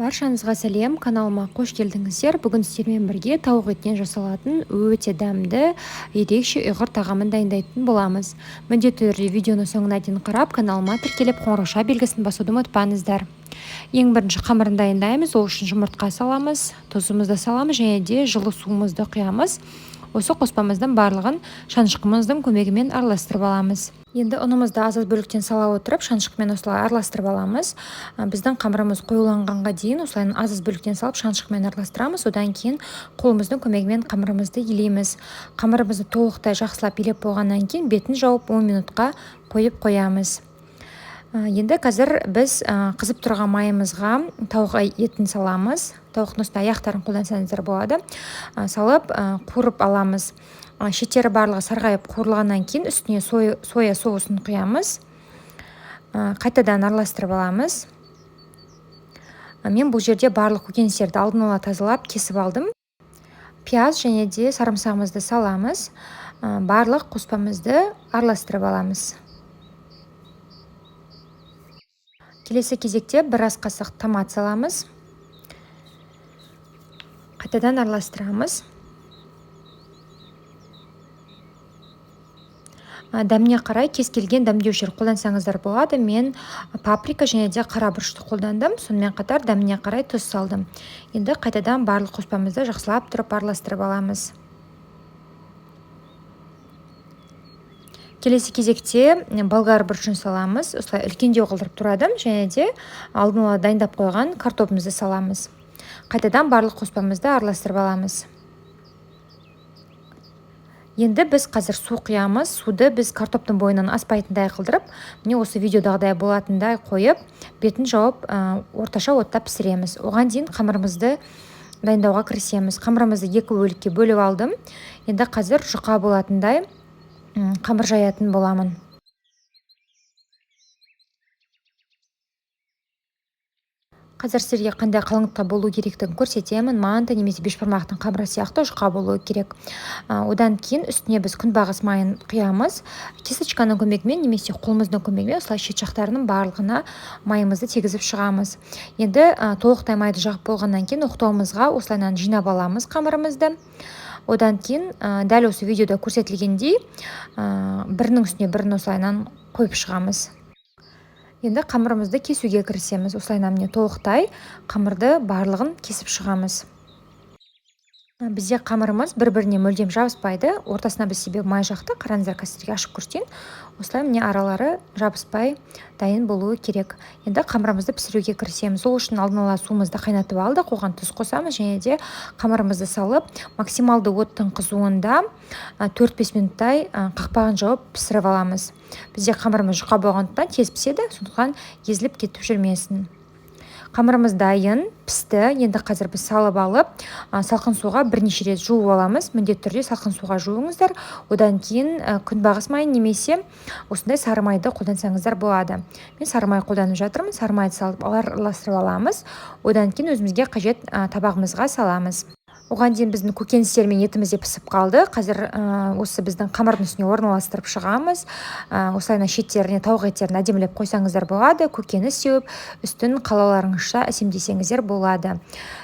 Баршаңызға сәлем, каналыма қош келдіңіздер. Бүгін сіздермен бірге тауық етінен жасалатын өте дәмді, ерекше ұйғыр тағамын дайындайтын боламыз. Міндетті түрде видеоны соңына дейін қарап, каналыма тіркеліп қоңырауша белгісін басуды ұмытпаңыздар. Ең бірінші қамырын дайындаймыз. Ол үшін жұмыртқа саламыз, тұзымызды саламыз және де жылы суымызды құямыз. Осы қоспамыздың барлығын шанышқымыздың көмегімен араластырып аламыз. Енді ұнымызды аз бөліктен сала отырып, шанышқымен осылай араластырып аламыз. Біздің қамырымыз қоюланғанға дейін осылай аз бөліктен салып шанышқымен араластырамыз. Одан кейін қолымыздың көмегімен қамырымызды илейміз. Қамырымызды толықтай жақсылап илеп болғаннан кейін бетін жауып 10 минутқа қойып қоямыз. Енді қазір біз қызып тұрған майымызға тауық етін саламыз. Тауықтың үстіне аяқтарын қолдансаңыздар болады. Салып қуырып аламыз. Шеттері барлығы сарғайып қуырылғаннан кейін үстіне соя соусын құямыз. Қайтадан араластырып аламыз. Мен бұл жерде барлық көкөністерді алдын ала тазалап кесіп алдым. Пияз және де сарымсағымызды саламыз. Барлық қоспамызды араластырып аламыз. Келесі кезекте бір ас қасық томат саламыз. Қайтадан араластырамыз. Дәміне қарай кез келген дәмдеушілер қолдансаңыздар болады. Мен паприка және де қара бұрышты қолдандым. Сонымен қатар дәміне қарай тұз салдым. Енді қайтадан барлық қоспамызды жақсылап тұрып араластырып аламыз. Келесі кезекте болгар бұрышын саламыз. Осылай үлкендеу қылдырып тұрадым. Және де алдын ала дайындап қойған картопымызды саламыз. Қайтадан барлық қоспамызды араластырып аламыз. Енді біз қазір су құямыз. Суды біз картоптың бойынан аспайтындай қылдырып, міне осы видеодағыдай болатындай қойып, бетін жауып, орташа отта пісіреміз. Оған дейін қамырымызды дайындауға кірісеміз. Қамырымызды 2 бөлікке бөліп алдым. Енді қазір жұқа болатындай қамыр жаятын боламын. Қазір сіздерге қандай қалыңдықта болу керектігін көрсетемін. Манты немесе бешбармақтың қамыры сияқты жұқа болуы керек. Одан кейін үстіне біз күнбағыс майын құямыз. Кесочканың көмегімен немесе қолымыздың көмегімен осылай шет жақтарының барлығына майымызды тегізіп шығамыз. Енді толықтай майды жағып болғаннан кейін оқтауымызға осылайынан жинап аламыз қамырымызды. Одан кейін дәл осы видеода көрсетілгендей бірінің үстіне бірін осылайынан қойып шығамыз. Енді қамырымызды кесуге кірісеміз. Осылайынан міне толықтай қамырды барлығын кесіп шығамыз. Бізде қамырымыз бір-біріне мүлдем жабыспайды. Ортасына біз себебі май жақты. Қараңыздар, қазір ашып көрсетейін. Осылай міне аралары жабыспай дайын болуы керек. Енді қамырымызды пісіруге кірісеміз. Ол үшін алдын ала суымызды қайнатып алдық, оған тұз қосамыз және де қамырымызды салып, максималды оттың қызуында 4-5 минуттай қақпағын жауып пісіріп аламыз. Бізде қамырымыз жұқа болғандықтан тез піседі, сондықтан езіліп кетіп жүрмесін. Қамырымыз дайын, пісті. Енді қазір біз салып алып, салқын суға бірнеше рет жуып аламыз. Міндетті түрде салқын суға жуыңыздар. Одан кейін күнбағыс майын немесе осындай сары майды қолдансаңыздар болады. Мен сары май қолданып жатырмын. Сары майды салып араластырып аламыз. Одан кейін өзімізге қажет табағымызға саламыз. Оған дейін біздің көкөністер мен етіміз де пісіп қалды. Қазір осы біздің қамырдың үстіне орналастырып шығамыз. Осылайынан шеттеріне тауық еттерін әдемілеп қойсаңыздар болады. Көкөніс сеуіп, үстін қалауларыңызша әсемдесеңіздер болады.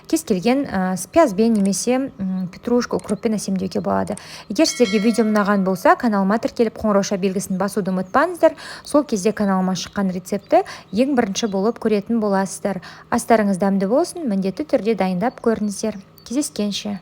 Кез келген пиязбен немесе петрушка, укроппен әсемдеуге болады. Егер сіздерге видео ұнаған болса, каналыма тіркеліп қоңырауша белгісін басуды ұмытпаңыздар. Сол кезде каналыма шыққан рецепті ең бірінші болып көретін боласыздар. Астарыңыз дәмді болсын, міндетті түрде дайындап көріңіздер. Кездескенше.